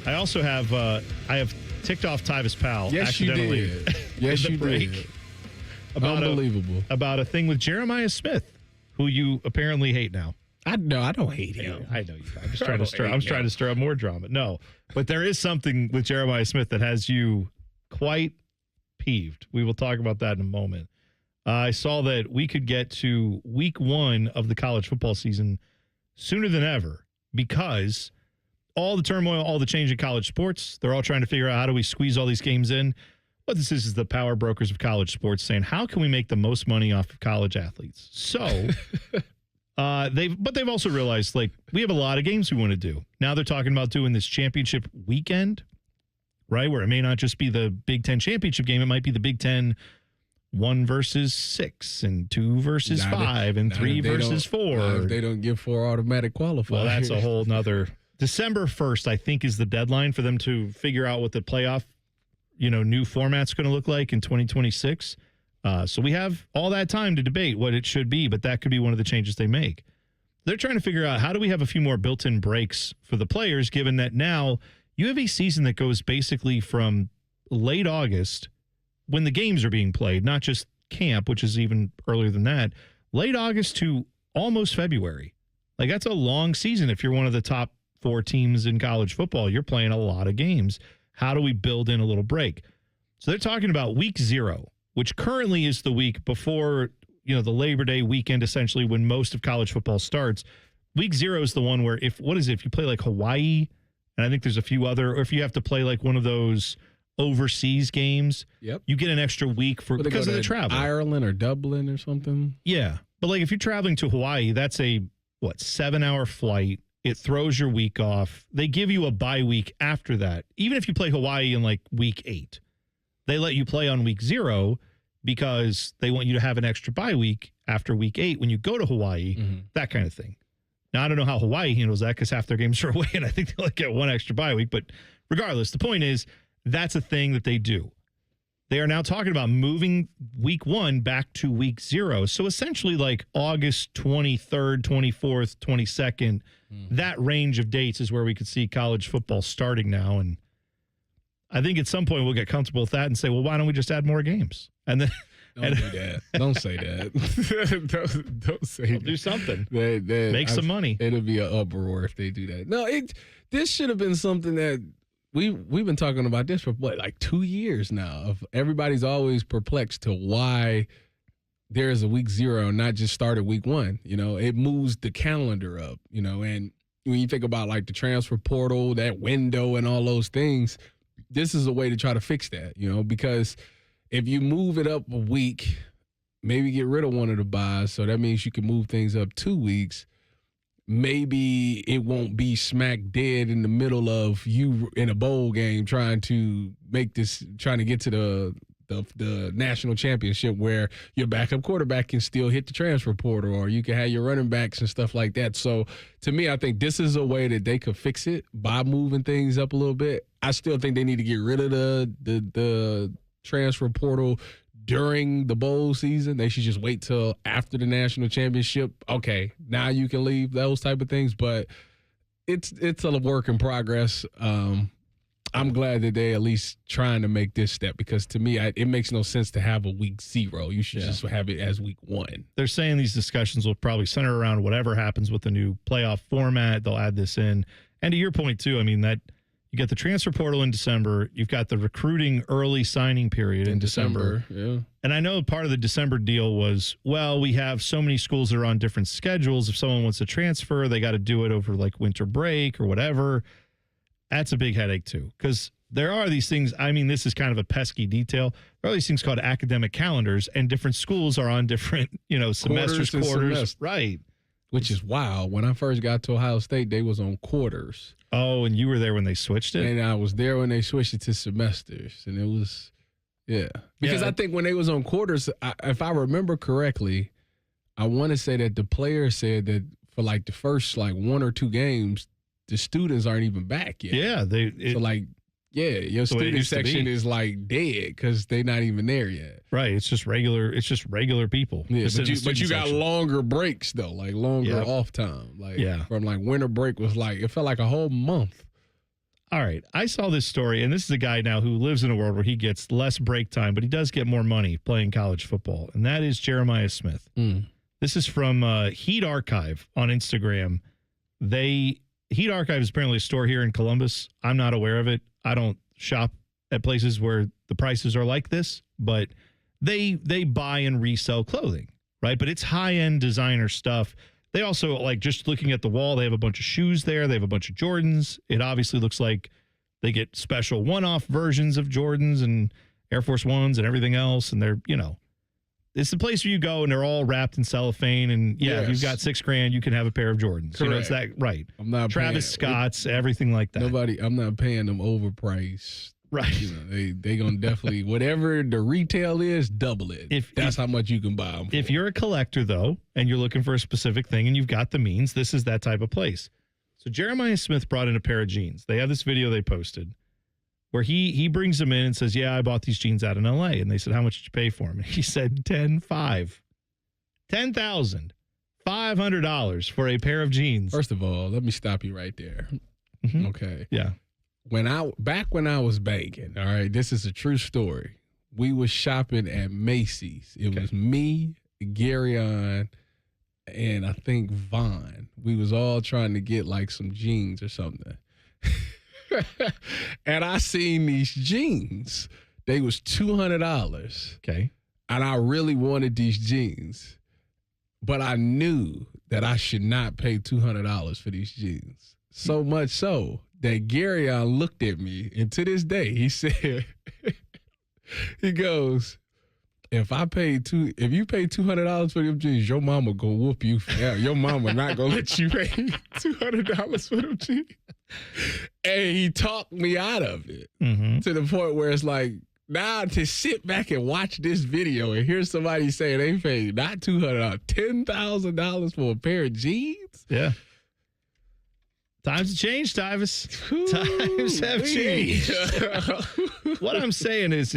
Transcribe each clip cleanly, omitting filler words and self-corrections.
I also have ticked off Tyvis Powell. Yes, accidentally. you did. Yes, you did. Unbelievable. About a thing with Jeremiah Smith, who you apparently hate now. I don't hate him. I know you. I'm just trying to stir up more drama. No, but there is something with Jeremiah Smith that has you quite peeved. We will talk about that in a moment. I saw that we could get to week 1 of the college football season sooner than ever because all the turmoil, all the change in college sports, they're all trying to figure out how do we squeeze all these games in. What this is the power brokers of college sports saying, how can we make the most money off of college athletes? So they've also realized, like, we have a lot of games we want to do. Now they're talking about doing this championship weekend, right? Where it may not just be the Big Ten championship game. It might be the Big Ten 1 versus 6 and 2 versus 5 and 3 versus 4. If they don't give 4 automatic qualifiers. Well, that's a whole nother. December 1st, I think, is the deadline for them to figure out what the playoff, new format's going to look like in 2026. So we have all that time to debate what it should be, but that could be one of the changes they make. They're trying to figure out, how do we have a few more built-in breaks for the players, given that now you have a season that goes basically from late August, when the games are being played, not just camp, which is even earlier than that, late August to almost February. Like, that's a long season. If you're one of the top 4 teams in college football, you're playing a lot of games. How do we build in a little break? So they're talking about week 0, which currently is the week before, the Labor Day weekend, essentially, when most of college football starts. Week 0 is the one where if you play like Hawaii, and I think there's a few other, or if you have to play like one of those overseas games, you get an extra week because of the travel. Ireland or Dublin or something. Yeah. But like if you're traveling to Hawaii, that's a 7-hour flight. It throws your week off. They give you a bye week after that. Even if you play Hawaii in like week 8, they let you play on week 0 because they want you to have an extra bye week after week 8 when you go to Hawaii, that kind of thing. Now, I don't know how Hawaii handles that because half their games are away, and I think they get 1 extra bye week. But regardless, the point is, that's a thing that they do. They are now talking about moving week 1 back to week 0. So essentially like August 23rd, 24th, 22nd, that range of dates is where we could see college football starting now. And I think at some point we'll get comfortable with that and say, well, why don't we just add more games? And then Don't do that. Don't say that. don't say that. Do something. Make some money. It'll be an uproar if they do that. No, this should have been something that we've been talking about this for like 2 years now. Of everybody's always perplexed to why there is a week 0 and not just start at week 1. It moves the calendar up. And when you think about like the transfer portal, that window, and all those things, this is a way to try to fix that. Because if you move it up a week, maybe get rid of one of the buys, so that means you can move things up 2 weeks. Maybe it won't be smack dead in the middle of you in a bowl game trying to get to the national championship where your backup quarterback can still hit the transfer portal, or you can have your running backs and stuff like that. So to me, I think this is a way that they could fix it by moving things up a little bit. I still think they need to get rid of the transfer portal during the bowl season. They should just wait till after the national championship. Okay, now you can leave, those type of things. But it's a work in progress. I'm glad that they at least trying to make this step, because to me, it makes no sense to have a week 0. You should just have it as week 1. They're saying these discussions will probably center around whatever happens with the new playoff format. They'll add this in. And to your point, too, I mean, that you got the transfer portal in December. You've got the recruiting early signing period in December. Yeah. And I know part of the December deal was, well, we have so many schools that are on different schedules. If someone wants to transfer, they got to do it over like winter break or whatever. That's a big headache, too, because there are these things. I mean, this is kind of a pesky detail. There are these things called academic calendars, and different schools are on different, semesters, quarters. Right. Which is wild. When I first got to Ohio State, they was on quarters. Oh, and you were there when they switched it? And I was there when they switched it to semesters. And it was, Because I think when they was on quarters, if I remember correctly, I want to say that the player said that for like the first like 1 or 2 games, the students aren't even back yet. Yeah. Your student section is like dead because they're not even there yet. Right. It's just regular people. Yeah, but you got longer breaks though, like longer off time. Like from like winter break was like, it felt like a whole month. All right. I saw this story, and this is a guy now who lives in a world where he gets less break time, but he does get more money playing college football, and that is Jeremiah Smith. This is from Heat Archive on Instagram. Heat Archive is apparently a store here in Columbus. I'm not aware of it. I don't shop at places where the prices are like this, but they buy and resell clothing, right? But it's high-end designer stuff. They also, like, just looking at the wall, they have a bunch of shoes there. They have a bunch of Jordans. It obviously looks like they get special one-off versions of Jordans and Air Force Ones and everything else. And they're, it's the place where you go and they're all wrapped in cellophane. And if you've got $6,000, you can have a pair of Jordans. Correct. It's that, right. I'm not Travis Scott's, everything like that. I'm not paying them overpriced. Right. They gonna definitely, whatever the retail is, double it. That's how much you can buy them for. If you're a collector, though, and you're looking for a specific thing and you've got the means, this is that type of place. So Jeremiah Smith brought in a pair of jeans. They have this video they posted where he brings them in and says, yeah, I bought these jeans out in L.A. And they said, how much did you pay for them? And he said, $10,500 for a pair of jeans. First of all, let me stop you right there. Mm-hmm. Okay. Yeah. Back when I was banking, all right, this is a true story. We was shopping at Macy's. It was me, Garyon, and I think Vaughn. We was all trying to get like some jeans or something. And I seen these jeans. They was $200. Okay. And I really wanted these jeans. But I knew that I should not pay $200 for these jeans. So much so that Garyon looked at me, and to this day, he said, he goes, if you pay $200 for them jeans, your mama gonna whoop you for that. Your mama not gonna let you pay $200 for them jeans. And he talked me out of it to the point where it's like, now to sit back and watch this video and hear somebody say they paid not $200, $10,000 for a pair of jeans. Yeah. Times have changed, Tyvis. Times have changed. What I'm saying is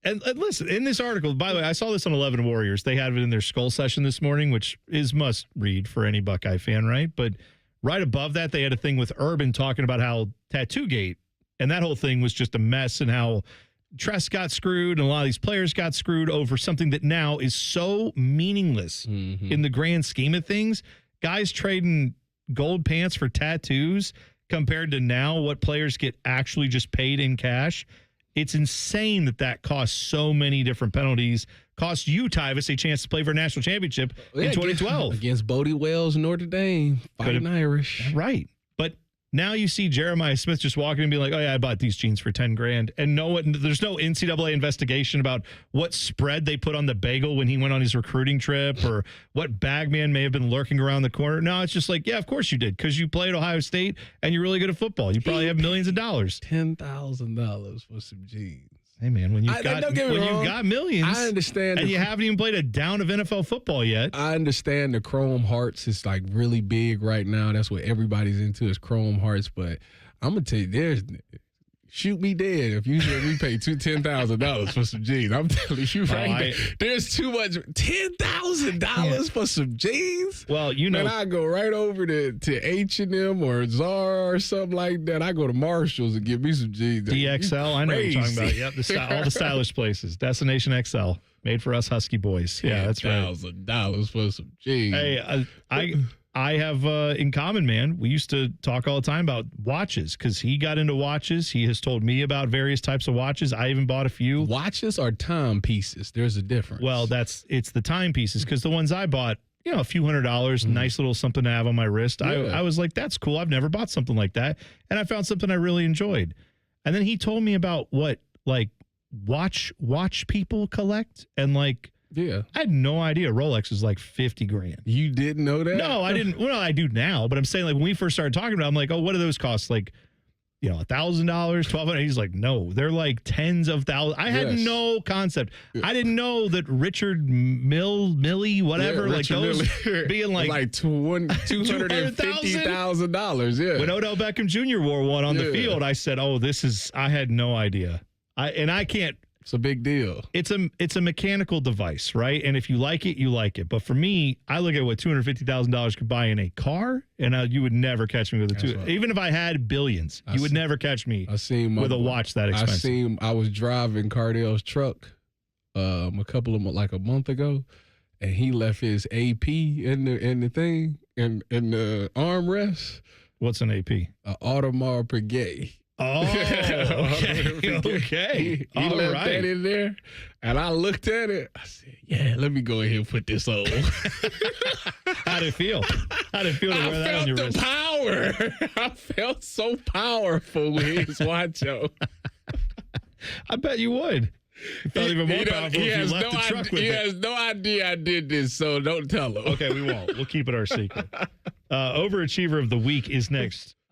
and listen, in this article, by the way, I saw this on 11 Warriors. They had it in their Skull session this morning, which is must read for any Buckeye fan, right? But right above that, they had a thing with Urban talking about how Tattoo-gate, and that whole thing was just a mess, and how Tress got screwed and a lot of these players got screwed over something that now is so meaningless in the grand scheme of things. Guys trading gold pants for tattoos compared to now what players get actually just paid in cash. It's insane that costs so many different penalties. Cost you, Tyvis, a chance to play for a national championship in 2012. Against Bodie Wells, Notre Dame, fighting Irish. Right. But now you see Jeremiah Smith just walking and being like, oh, yeah, I bought these jeans for $10,000. And there's no NCAA investigation about what spread they put on the bagel when he went on his recruiting trip or what bagman may have been lurking around the corner. No, it's just like, yeah, of course you did, because you played Ohio State and you're really good at football. You probably have millions of dollars. $10,000 for some jeans. Hey, man, when you've got millions, I understand, and you haven't even played a down of NFL football yet. I understand the Chrome Hearts is like really big right now. That's what everybody's into is Chrome Hearts. But I'm gonna tell you, shoot me dead if you said we pay $10,000 for some jeans. I'm telling you there's too much. $10,000 for some jeans. Well, and I go right over to H&M or Zara or something like that. I go to Marshalls and get me some jeans. DXL, I know what you're talking about. Yep, all the stylish places. Destination XL, made for us Husky boys. Yeah, that's right. $10,000 for some jeans. Hey, I have in common, man. We used to talk all the time about watches because he got into watches. He has told me about various types of watches. I even bought a few. Watches are timepieces. There's a difference. Well, it's the timepieces, because the ones I bought, a few $100s, nice little something to have on my wrist. Yeah. I was like, that's cool. I've never bought something like that. And I found something I really enjoyed. And then he told me about what watch people collect, and yeah, I had no idea Rolex is like $50,000. You didn't know that? No, I didn't. Well, I do now, but I'm saying when we first started talking about it, I'm like, oh, what do those cost? $1,000, $1,200. He's like, no, they're like tens of thousands. I had no concept. I didn't know that Richard Millie, whatever, those being like $250,000. Yeah. When Odell Beckham Jr. wore one on the field, I said, oh, I had no idea. I can't. It's a big deal. It's a mechanical device, right? And if you like it, you like it. But for me, I look at what $250,000 could buy in a car, and you would never catch me with even if I had billions, you would never catch me with a watch that expensive. I was driving Cardale's truck a month ago, and he left his AP in the thing in the armrest. What's an AP? Audemars Piguet. Oh, okay. He left that in there, and I looked at it. I said, "Yeah, let me go ahead and put this on." How'd it feel? How'd it feel to wear that on your wrist? I felt the power. I felt so powerful with his watch on. I bet you would. It felt even more powerful if you left the truck with it. He has no idea I did this, so don't tell him. Okay, we won't. We'll keep it our secret. Overachiever of the week is next.